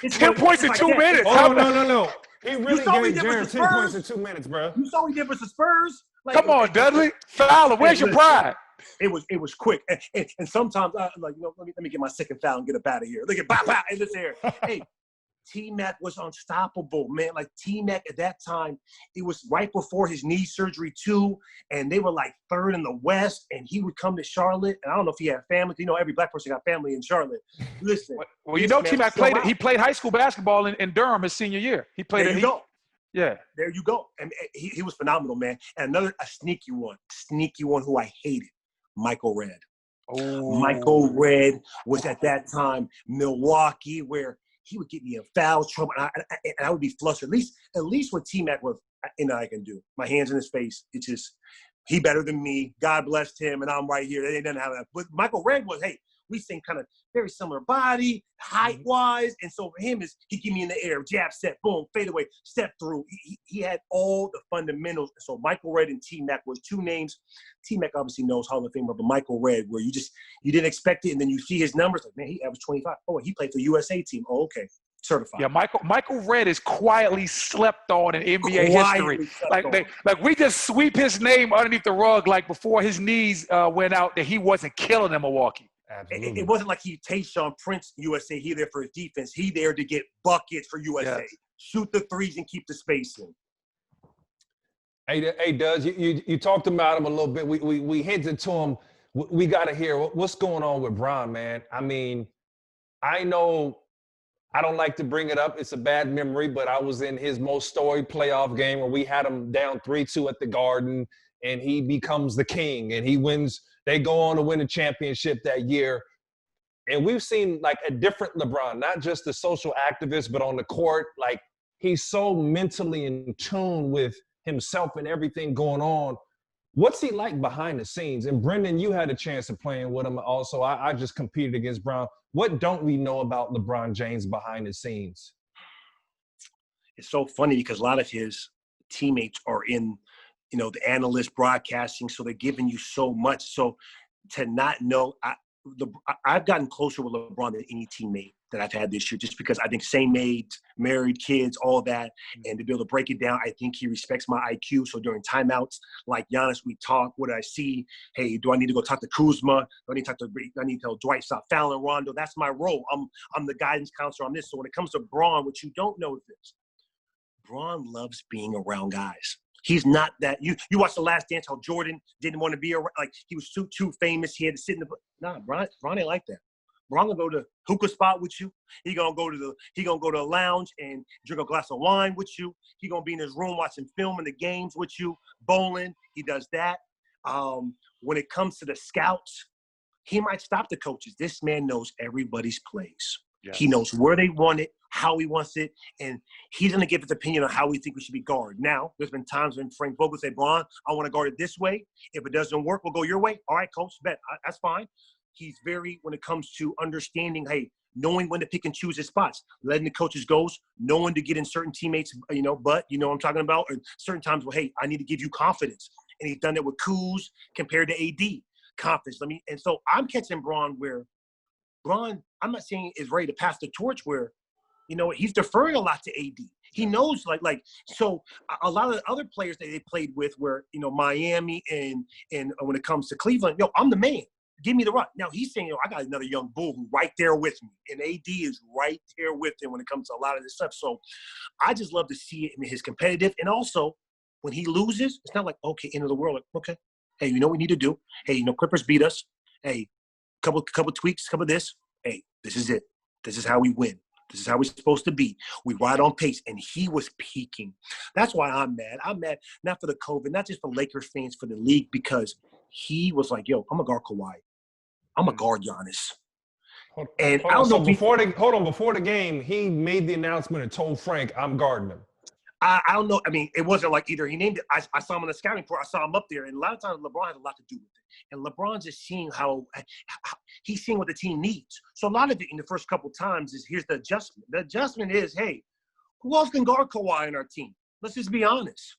10 points in 2 minutes. Oh, no. He really gave Jared 10 points in 2 minutes, bro. You saw what he did versus Spurs. Like, come on, Dudley. Fowler, where's your pride? It was quick, and sometimes I like, you know, let me get my second foul and get up out of here. Look at bop in this air. Hey, T-Mac was unstoppable, man. Like T-Mac at that time, it was right before his knee surgery too, and they were like third in the West, and he would come to Charlotte, and I don't know if he had family. You know, every black person got family in Charlotte. Listen, well, you know, T-Mac played. He played high school basketball in Durham his senior year. He played. There you go. Yeah. There you go. And he was phenomenal, man. And another sneaky one who I hated. Michael Redd. Oh. Michael Redd was at that time Milwaukee, where he would get me in foul trouble, and I would be flustered. At least what T-Mac was, I can do. My hands in his face. It's just he better than me. God blessed him, and I'm right here. They didn't have that. But Michael Redd was, hey, we sing kind of very similar body, height-wise, and so for him is he give me in the air, jab set, boom, fade away, step through. He had all the fundamentals. So Michael Redd and T-Mac was two names. T-Mac obviously knows Hall of Famer, but Michael Redd, where you didn't expect it, and then you see his numbers, like, man, he averaged 25. Oh, he played for the USA team. Oh, okay. Certified. Yeah, Michael Redd is quietly slept on in NBA history. Like we just sweep his name underneath the rug, like before his knees went out, that he wasn't killing in Milwaukee. It wasn't like he Tayshaun Prince USA. He there for his defense. He there to get buckets for USA. Yes. Shoot the threes and keep the spacing. Hey, Duz, you talked about him a little bit. We hinted to him. We got to hear what's going on with Bron, man. I mean, I know I don't like to bring it up. It's a bad memory, but I was in his most storied playoff game where we had him down 3-2 at the Garden, and he becomes the king, and he wins. They go on to win a championship that year. And we've seen like a different LeBron, not just the social activist, but on the court. Like he's so mentally in tune with himself and everything going on. What's he like behind the scenes? And Brendan, you had a chance of playing with him also. I just competed against Bron. What don't we know about LeBron James behind the scenes? It's so funny because a lot of his teammates are in, you know, the analyst broadcasting, so they're giving you so much. So to not know, I've gotten closer with LeBron than any teammate that I've had this year, just because I think same age, married, kids, all that, and to be able to break it down, I think he respects my IQ. So during timeouts, like Giannis, we talk. What do I see? Hey, do I need to go talk to Kuzma? Do I need to tell Dwight, stop fouling Rondo? That's my role. I'm the guidance counselor on this. So when it comes to Bron, what you don't know is this: Bron loves being around guys. He's not that. You watch The Last Dance, how Jordan didn't want to be around. Like, he was too famous. He had to sit in the – nah, Bron ain't like that. Bron gonna go to hookah spot with you. He gonna go to a lounge and drink a glass of wine with you. He gonna be in his room watching film and the games with you, bowling. He does that. When it comes to the scouts, he might stop the coaches. This man knows everybody's plays. Yes. He knows where they want it, how he wants it, and he's going to give his opinion on how we think we should be guarded. Now, there's been times when Frank Vogel said, Bron, I want to guard it this way. If it doesn't work, we'll go your way. All right, coach, bet. That's fine. He's very, when it comes to understanding, hey, knowing when to pick and choose his spots, letting the coaches go, knowing to get in certain teammates, but you know what I'm talking about, and certain times, well, hey, I need to give you confidence. And he's done that with Kuz compared to AD. Confidence. And so I'm catching Bron where Bron, I'm not saying is ready to pass the torch, where He's deferring a lot to AD. He knows, so a lot of the other players that they played with were, Miami and when it comes to Cleveland, I'm the man. Give me the rock. Now he's saying, I got another young bull who's right there with me. And AD is right there with him when it comes to a lot of this stuff. So I just love to see it in his competitive. And also, when he loses, it's not like, okay, end of the world. Like, okay, hey, you know what we need to do? Hey, Clippers beat us. Hey, couple tweaks, couple of this. Hey, this is it. This is how we win. This is how we're supposed to be. We ride on pace. And he was peaking. That's why I'm mad. I'm mad not for the COVID, not just for Lakers fans, for the league, because he was like, yo, I'm a guard Kawhi. I'm a guard Giannis. And I don't know. Before the game, he made the announcement and told Frank, I'm guarding him. I don't know. I mean, it wasn't like either he named it. I saw him on the scouting report. I saw him up there. And a lot of times LeBron has a lot to do with it. And LeBron's just seeing how he's seeing what the team needs. So a lot of it in the first couple times is here's the adjustment. The adjustment is, hey, who else can guard Kawhi on our team? Let's just be honest.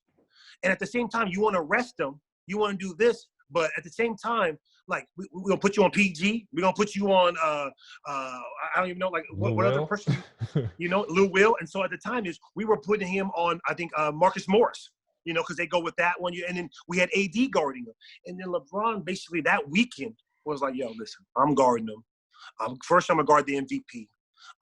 And at the same time, you want to rest him. You want to do this. But at the same time, like, we're going to put you on PG. We're going to put you on, I don't even know, like, what other person, Lou Will. And so at the time we were putting him on, I think, Marcus Morris, because they go with that one. And then we had AD guarding him. And then LeBron, basically that weekend, was like, yo, listen, I'm guarding him. First, I'm going to guard the MVP.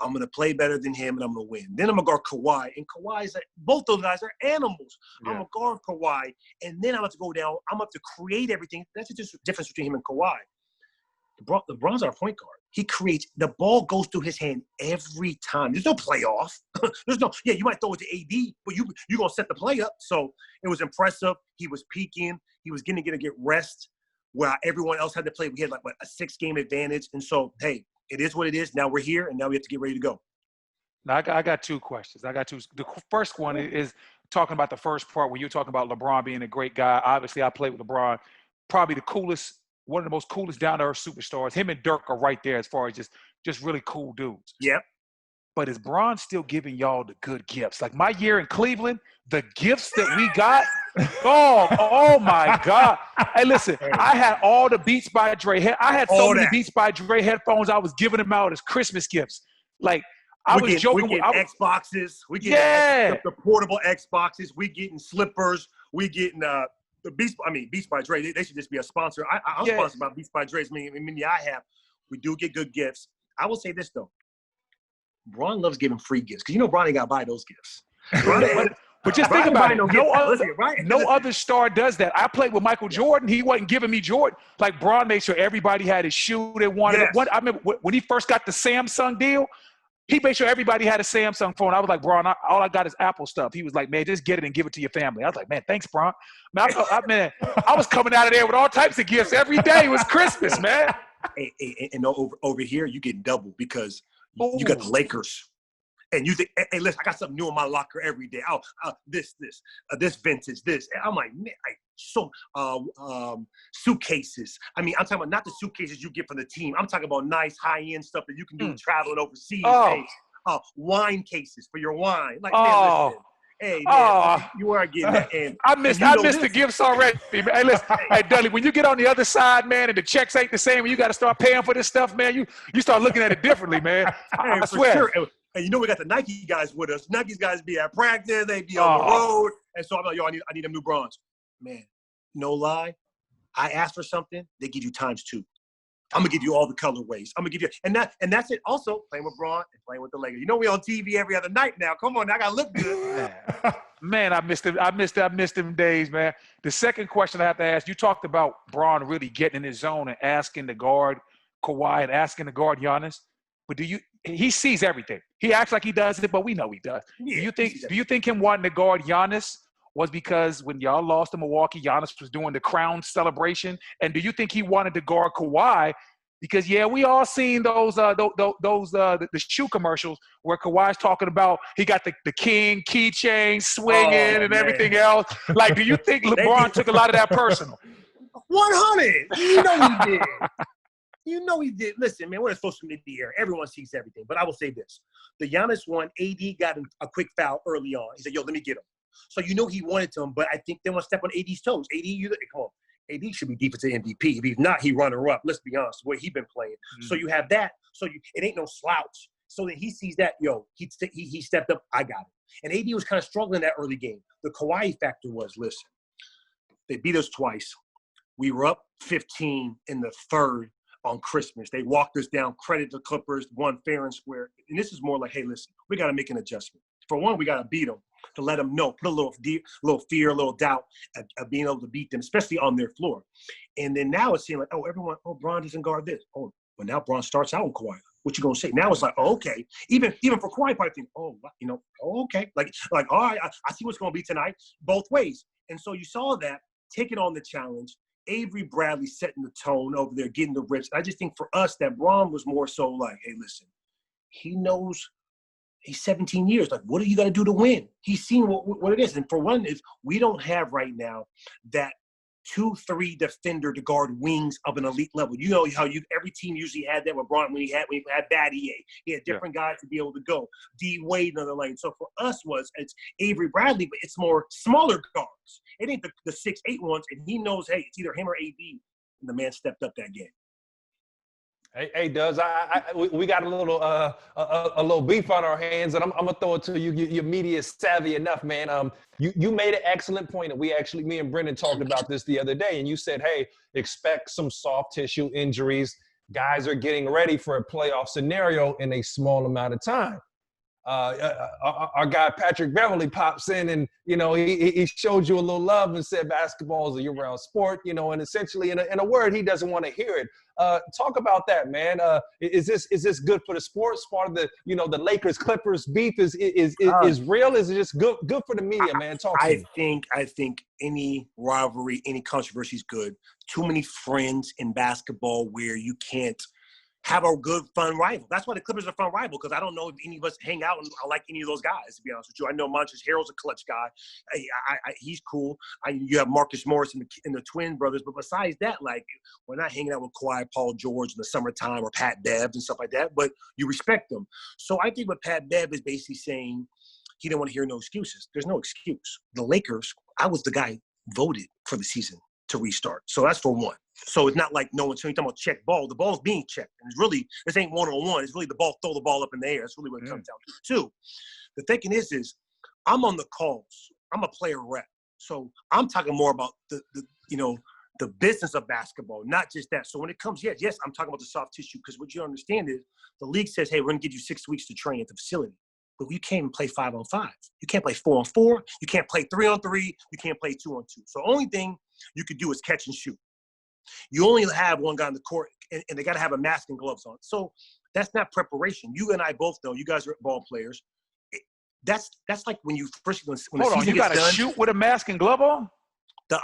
I'm going to play better than him, and I'm going to win. Then I'm going to guard Kawhi. And Kawhi's like, both those guys are animals. Yeah. I'm going to guard Kawhi. And then I'm going to go down. I'm going to create everything. That's the difference between him and Kawhi. LeBron's our point guard. He creates – the ball goes through his hand every time. There's no playoff. There's no – you might throw it to AD, but you're going to set the play up. So it was impressive. He was peaking. He was going to get rest where everyone else had to play. We had, a 6-game advantage. And so, hey – it is what it is. Now we're here, and now we have to get ready to go. Now, I got two questions. The first one is talking about the first part where you're talking about LeBron being a great guy. Obviously, I played with LeBron, probably the coolest, one of the most coolest down-to-earth superstars. Him and Dirk are right there as far as just really cool dudes. Yep. But is Bron still giving y'all the good gifts? Like my year in Cleveland, the gifts that we got, oh my God. Hey, listen, I had all the Beats by Dre. I had so many Beats by Dre headphones. I was giving them out as Christmas gifts. Like, I was joking. We getting Xboxes. We getting the portable Xboxes. We getting slippers. We getting the Beats by Dre. They should just be a sponsor. I'm sponsored by Beats by Dre. We do get good gifts. I will say this, though. Bron loves giving free gifts because Bron ain't got to buy those gifts. But just think about it. No other star does that. I played with Michael Jordan. He wasn't giving me Jordan. Like Bron made sure everybody had his shoe they wanted. Yes. I remember when he first got the Samsung deal, he made sure everybody had a Samsung phone. I was like, Bron, all I got is Apple stuff. He was like, man, just get it and give it to your family. I was like, man, thanks, Bron. Man, I was coming out of there with all types of gifts every day. It was Christmas, man. And over here, you get double because you got the Lakers. And you think, hey, listen, I got something new in my locker every day. This vintage, this. And I'm like, man, suitcases. I'm talking about not the suitcases you get from the team. I'm talking about nice high-end stuff that you can do traveling overseas. Hey, wine cases for your wine. Like, man, listen. Hey, man, you are getting that. And I missed the gifts already. Hey, listen, hey, Dudley, when you get on the other side, man, and the checks ain't the same, when you got to start paying for this stuff, man, you start looking at it differently, man. I swear. Sure. And we got the Nike guys with us. Nike's guys be at practice. They be on the road. And so I'm like, I need them new bronze. Man, no lie. I asked for something, they give you times 2. I'm going to give you all the colorways. I'm going to give you – and that's it. Also, playing with Bron and playing with the Lakers. We on TV every other night now. Come on, I got to look good. Man, I missed them days, man. The second question I have to ask, you talked about Bron really getting in his zone and asking to guard Kawhi and asking to guard Giannis. But he sees everything. He acts like he does it, but we know he does. Yeah, do you think him wanting to guard Giannis was because when y'all lost to Milwaukee, Giannis was doing the crown celebration? And do you think he wanted to guard Kawhi because, we all seen those the shoe commercials where Kawhi's talking about he got the king keychain swinging and everything else. Like, do you think LeBron took a lot of that personal? 100. He did. He did. Listen, man, we're in social media here. Everyone sees everything. But I will say this. The Giannis one, AD got a quick foul early on. He said, yo, let me get him. So he wanted to him, but I think they want to step on AD's toes. Come on. AD should be defensive MVP. If he's not, he runner-up. Let's be honest, the way he's been playing. Mm-hmm. So you have that. So it ain't no slouch. So then he sees that, he stepped up, I got it. And AD was kind of struggling that early game. The Kawhi factor was, listen, they beat us twice. We were up 15 in the third on Christmas. They walked us down, credit the Clippers, won fair and square. And this is more like, hey, listen, we got to make an adjustment. For one, we got to beat them to let them know, put a little fear, a little doubt of being able to beat them, especially on their floor. And then now it seems like, Bron doesn't guard this. Oh, well, now Bron starts out with Kawhi. What you gonna say? Now it's like, okay. Even for Kawhi, probably think, okay. Like, all right, I see what's gonna be tonight, both ways. And so you saw that, taking on the challenge. Avery Bradley setting the tone over there, getting the rips. I just think for us that Bron was more so like, hey, listen, he knows he's 17 years. Like, what are you going to do to win? He's seen what it is. And for one is we don't have right now that 2-3 defender to guard wings of an elite level. You know how every team usually had that with Bron when he had bad EA. He had different guys to be able to go. D Wade in the lane. So for us it's Avery Bradley, but it's more smaller guards. It ain't the 6'8" ones, and he knows, hey, it's either him or AD. And the man stepped up that game. Hey, Duz, we got a little beef on our hands, and I'm gonna throw it to you. Your media is savvy enough, man. You made an excellent point, and me and Brendan talked about this the other day, and you said, hey, expect some soft tissue injuries. Guys are getting ready for a playoff scenario in a small amount of time. Our guy Patrick Beverly pops in, and he showed you a little love and said basketball is a year-round sport, and essentially in a word he doesn't want to hear it. Talk about that, man. Is this good for the sport? Part of the the Lakers Clippers beef is real. Is it just good for the media, man? Talk to me. I think any rivalry, any controversy is good. Too many friends in basketball where you can't have a good, fun rival. That's why the Clippers are a fun rival, because I don't know if any of us hang out and I like any of those guys, to be honest with you. I know Montrezl Harrell's a clutch guy. He's cool. You have Marcus Morris and the twin brothers. But besides that, like, we're not hanging out with Kawhi, Paul George in the summertime or Pat Bev and stuff like that, but you respect them. So I think what Pat Bev is basically saying, he didn't want to hear no excuses. There's no excuse. The Lakers, I was the guy voted for the season to restart. So that's for one. So it's not like no one's talking about check ball. The ball's being checked. And it's really, this ain't one-on-one. It's really the ball, throw the ball up in the air. That's really what it comes down to. Two, the thinking is I'm on the calls. I'm a player rep. So I'm talking more about the business of basketball, not just that. So when it comes, yes, I'm talking about the soft tissue, because what you understand is the league says, hey, we're going to give you 6 weeks to train at the facility. But you can't even play 5-on-5. You can't play 4-on-4. You can't play 3-on-3. You can't play 2-on-2. So the only thing you could do is catch and shoot. You only have one guy on the court, and they got to have a mask and gloves on. So that's not preparation. You and I both know, you guys are ball players. That's like when you first when hold on, you got to shoot with a mask and glove on? The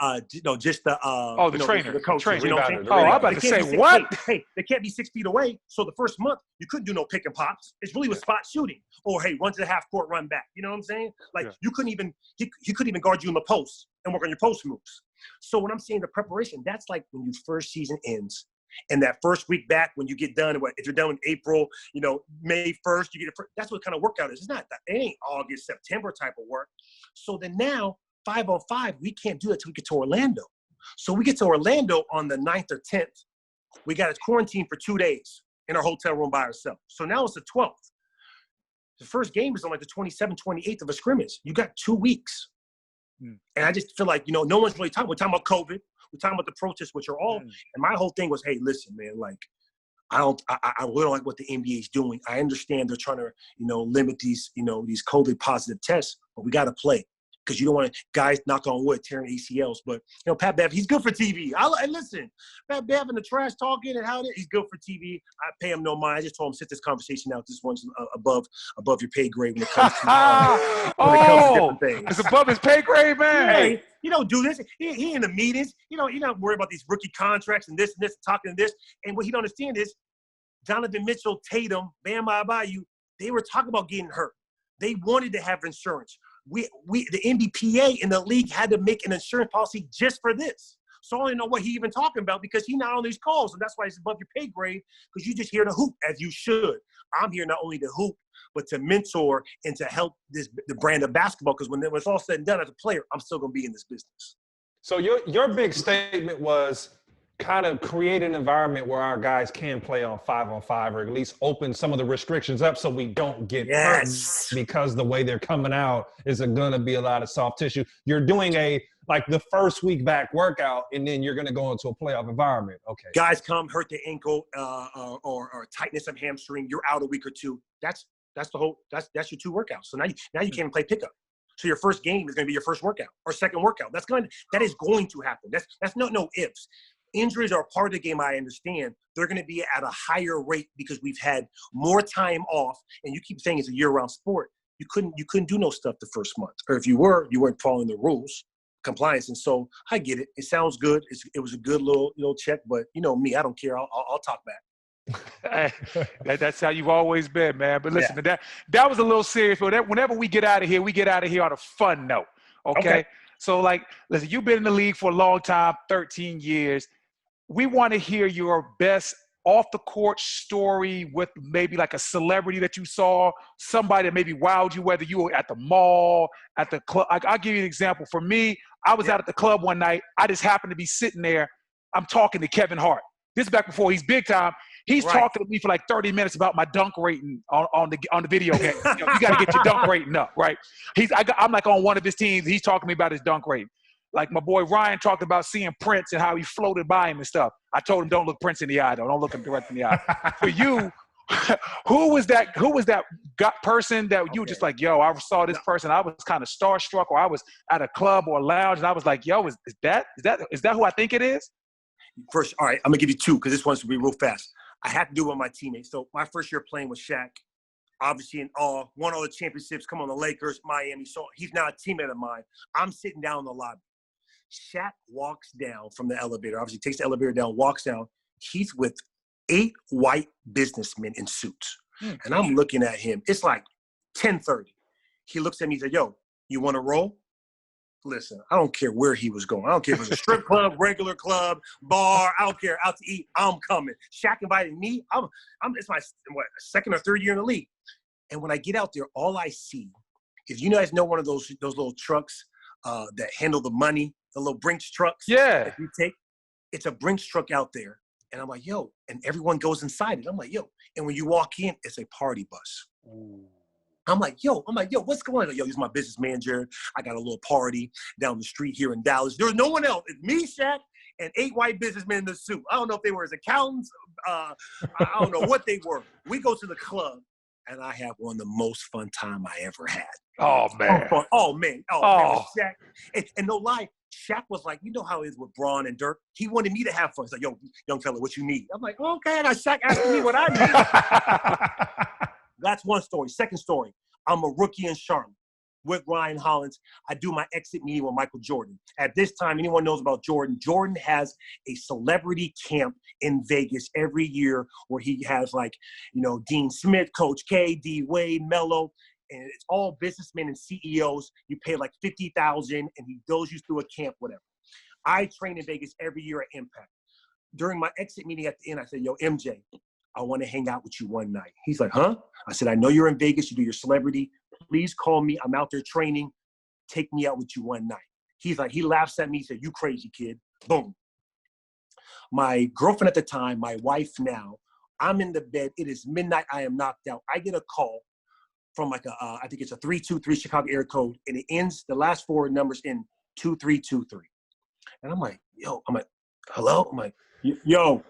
trainer, the coach. I'm about to say what? Hey, they can't be 6 feet away. So the first month you couldn't do no pick and pops. It's really with spot shooting, or hey, run to the half court, run back. You know what I'm saying? Like you couldn't even he couldn't even guard you in the post and work on your post moves. So when I'm saying the preparation, that's like when your first season ends, and that first week back when you get done. If you're done in April, May 1st, you get it. That's what kind of workout is. It's not that. It ain't August, September type of work. So then now 5-on-5, we can't do that till we get to Orlando. So we get to Orlando on the 9th or 10th. We got to quarantine for 2 days in our hotel room by ourselves. So now it's the 12th. The first game is on like the 27th, 28th of a scrimmage. You got 2 weeks. And I just feel like, no one's really talking. We're talking about COVID. We're talking about the protests, which are all. And my whole thing was, hey, listen, man, like, I really don't like what the NBA is doing. I understand they're trying to, limit these, these COVID positive tests, but we got to play. Because you don't want to, guys, knock on wood, tearing ACLs. But, Pat Bev, he's good for TV. Listen, Pat Bev and the trash talking and how it is, he's good for TV. I pay him no mind. I just told him, sit this conversation out. This one's above your pay grade when it comes to, different things. It's above his pay grade, man. Hey, you don't do this. He in the meetings. You're not worried about these rookie contracts and this, talking to this. And what he don't understand is Donovan Mitchell, Tatum, Bam Adebayo, they were talking about getting hurt. They wanted to have insurance. The NBPA and the league had to make an insurance policy just for this. So I don't know what he even talking about, because he's not on these calls, and that's why it's above your pay grade, because you just here to hoop as you should. I'm here not only to hoop, but to mentor and to help the brand of basketball, because when it's all said and done as a player, I'm still going to be in this business. So your big statement was kind of create an environment where our guys can play on 5-on-5, or at least open some of the restrictions up so we don't get hurt, because the way they're coming out is going to be a lot of soft tissue. You're doing like the first week back workout, and then you're going to go into a playoff environment. Okay. Guys come, hurt their ankle or tightness of hamstring. You're out a week or two. That's your 2 workouts. So now you can't play pickup. So your first game is going to be your first workout or second workout. That is going to happen. That's no ifs. Injuries are a part of the game, I understand. They're going to be at a higher rate because we've had more time off, and you keep saying it's a year-round sport. You couldn't do no stuff the first month. Or if you weren't following the rules, compliance. And so I get it. It sounds good. It was a good little check, but you know me, I don't care. I'll talk back. That's how you've always been, man. But listen, that was a little serious. But whenever we get out of here on a fun note, okay? So, like, listen, you've been in the league for a long time, 13 years. We want to hear your best off-the-court story with maybe like a celebrity that you saw, somebody that maybe wowed you, whether you were at the mall, at the club. I'll give you an example. For me, I was out at the club one night. I just happened to be sitting there. I'm talking to Kevin Hart. This is back before he's big time. He's talking to me for like 30 minutes about my dunk rating on the video game. You got to get your dunk rating up, right? I'm like on one of his teams. He's talking to me about his dunk rating. Like my boy Ryan talked about seeing Prince and how he floated by him and stuff. I told him, don't look Prince in the eye, though. Don't look him direct in the eye. For you, who was that person that you were just like, yo, I saw this person. I was kind of starstruck, or I was at a club or a lounge and I was like, yo, is that who I think it is? First, all right, I'm going to give you 2 because this one's going to be real fast. I had to do it with my teammates. So my first year playing with Shaq, obviously in awe, won all the championships, come on the Lakers, Miami. So he's now a teammate of mine. I'm sitting down in the lobby. Shaq walks down from the elevator, obviously takes the elevator down, walks down. He's with 8 white businessmen in suits. And I'm looking at him. It's like 10:30. He looks at me and said, yo, you want to roll? Listen, I don't care where he was going. I don't care if it was a strip club, regular club, bar. I don't care. Out to eat. I'm coming. Shaq invited me. It's my second or third year in the league. And when I get out there, all I see, if you guys know one of those little trucks that handle the money, the little Brinks trucks. Yeah. That you take, it's a Brinks truck out there. And I'm like, yo, and everyone goes inside it. I'm like, yo. And when you walk in, it's a party bus. Ooh. I'm like, yo, what's going on? Yo, he's my business manager. I got a little party down the street here in Dallas. There's no one else. It's me, Shaq, and 8 white businessmen in the suit. I don't know if they were his accountants. I don't know what they were. We go to the club, and I have one of the most fun time I ever had. Oh, man. Oh, man. Man. Shaq. And no lie, Shaq was like, you know how it is with Braun and Dirk? He wanted me to have fun. He's like, yo, young fella, what you need? I'm like, okay. And Shaq asking me what I need. That's one story. Second story, I'm a rookie in Charlotte with Ryan Hollins. I do my exit meeting with Michael Jordan. At this time, anyone knows about Jordan. Jordan has a celebrity camp in Vegas every year where he has like, Dean Smith, Coach K, D Wade, Melo, and it's all businessmen and CEOs. You pay like $50,000 and he goes you through a camp, whatever. I train in Vegas every year at Impact. During my exit meeting at the end, I said, yo, MJ, I want to hang out with you one night. He's like, huh? I said, I know you're in Vegas. You do your celebrity. Please call me. I'm out there training. Take me out with you one night. He's like, he laughs at me. He said, you crazy kid. Boom. My girlfriend at the time, my wife now, I'm in the bed. It is midnight. I am knocked out. I get a call from like I think it's a 323 Chicago area code. And it ends, the last 4 numbers in 2323. And I'm like, hello? I'm like, yo.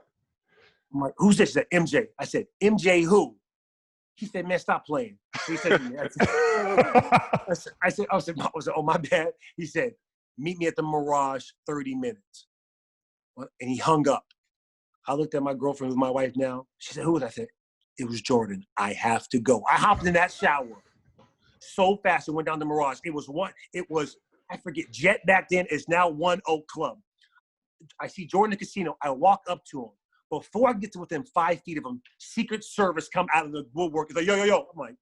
I'm like, who's this? He said, MJ. I said, MJ who? He said, man, stop playing. So he said, I said, oh, my bad. He said, meet me at the Mirage, 30 minutes. And he hung up. I looked at my girlfriend, who's my wife now. She said, who was I? I said, it was Jordan. I have to go. I hopped in that shower so fast and went down the Mirage. I forget, Jet back then is now One Oak Club. I see Jordan in the casino. I walk up to him. Before I get to within 5 feet of him, Secret Service come out of the woodwork. It's like, yo. I'm like,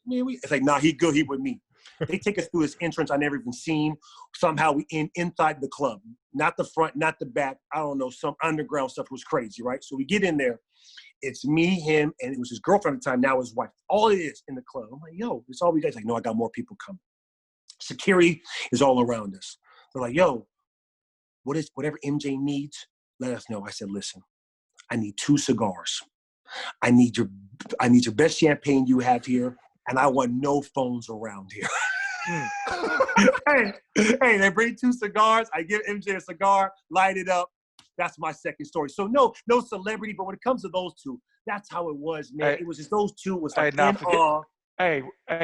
man, it's like, nah, he good. He with me. They take us through this entrance I never even seen. Somehow we inside the club, not the front, not the back. I don't know, some underground stuff was crazy, right? So we get in there. It's me, him, and it was his girlfriend at the time, now his wife. All it is in the club. I'm like, yo, it's all we guys. Like, no, I got more people coming. Security is all around us. They're like, yo, whatever MJ needs, let us know. I said, listen, I need 2 cigars. I need your best champagne you have here, and I want no phones around here. hey, they bring 2 cigars. I give MJ a cigar, light it up. That's my second story. So no celebrity, but when it comes to those 2, that's how it was, man. It was just those 2 was like Hey,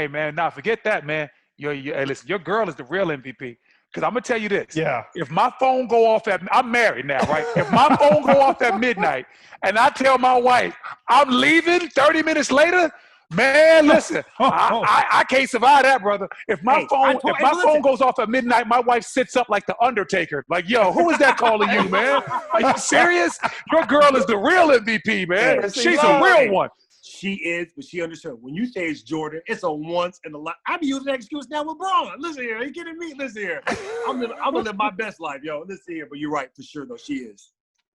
man, forget that, man. Hey, listen, your girl is the real MVP. Because I'm going to tell you this. Yeah. If my phone go off I'm married now, right? If my phone go off at midnight and I tell my wife, I'm leaving 30 minutes later, man, listen, I can't survive that, brother. If my phone goes off at midnight, my wife sits up like the Undertaker. Like, yo, who is that calling you, man? Are you serious? Your girl is the real MVP, man. Yeah, she's a real one. She is, but she understood. When you say it's Jordan, it's a once in a life. I be using that excuse now with Braun. Listen here, are you kidding me? Listen here. I'm gonna live my best life, yo. Listen here, but you're right for sure, though. She is.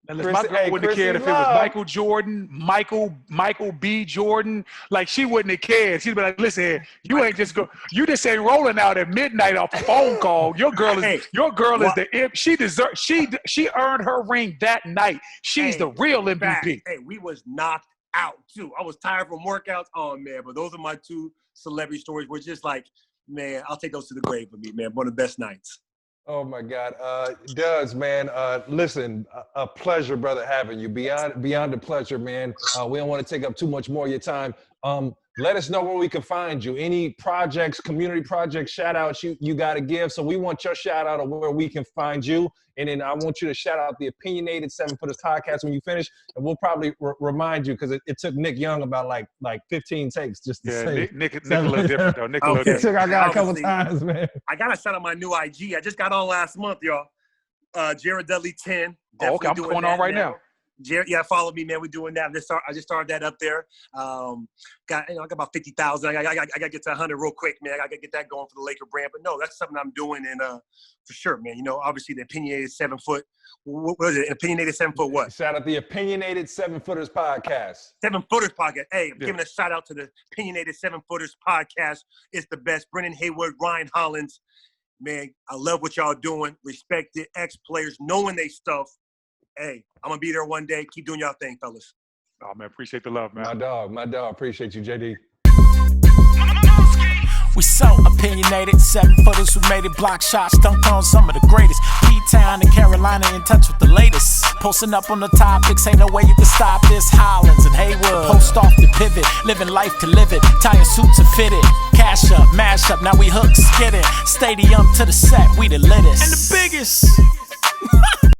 And listen, my girl wouldn't have cared if it was Michael Jordan, Michael B. Jordan. Like, she wouldn't have cared. She'd be like, listen here, you just ain't rolling out at midnight off a phone call. Your girl is the imp. She earned her ring that night. She's the real MVP. Hey, we was knocked out too. I was tired from workouts. Oh man, but those are my 2 celebrity stories. We're just like, man, I'll take those to the grave for me, man. One of the best nights. Oh my God, Duds, man. Listen, a pleasure, brother, having you. Beyond a pleasure, man. We don't want to take up too much more of your time. Let us know where we can find you. Any projects, community projects, shout outs you got to give. So we want your shout out of where we can find you. And then I want you to shout out the Opinionated 7-Footers podcast when you finish. And we'll probably remind you, because it took Nick Young about like 15 takes just to say. Nick a little different, though. Nick a little different. I got a couple times, man. I got to shout out my new IG. I just got on last month, y'all. Jared Dudley 10. Oh, okay, I'm going on right now. Jared, follow me, man. We're doing that. I just started that up there. I got about 50,000. I got to get to 100 real quick, man. I got to get that going for the Laker brand. But no, that's something I'm doing, and for sure, man. You know, obviously the Opinionated 7-Foot. What is it? Opinionated 7-Foot what? Shout out the Opinionated 7-Footers podcast. 7-Footers podcast. Hey, I'm giving a shout out to the Opinionated 7-Footers podcast. It's the best. Brendan Haywood, Ryan Hollins. Man, I love what y'all doing. Respect it. Ex-players knowing they stuff. Hey, I'm going to be there one day. Keep doing y'all thing, fellas. Oh, man, appreciate the love, man. My dog. Appreciate you, JD. We so opinionated, 7-footers who made it, block shots, dunked on some of the greatest. P-Town and Carolina in touch with the latest. Posting up on the topics, ain't no way you can stop this. Hollins and Haywood, post off the pivot, living life to live it. Tire suits are fitted, cash up, mash up, now we hook skidding. Stadium to the set, we the littest. And the biggest.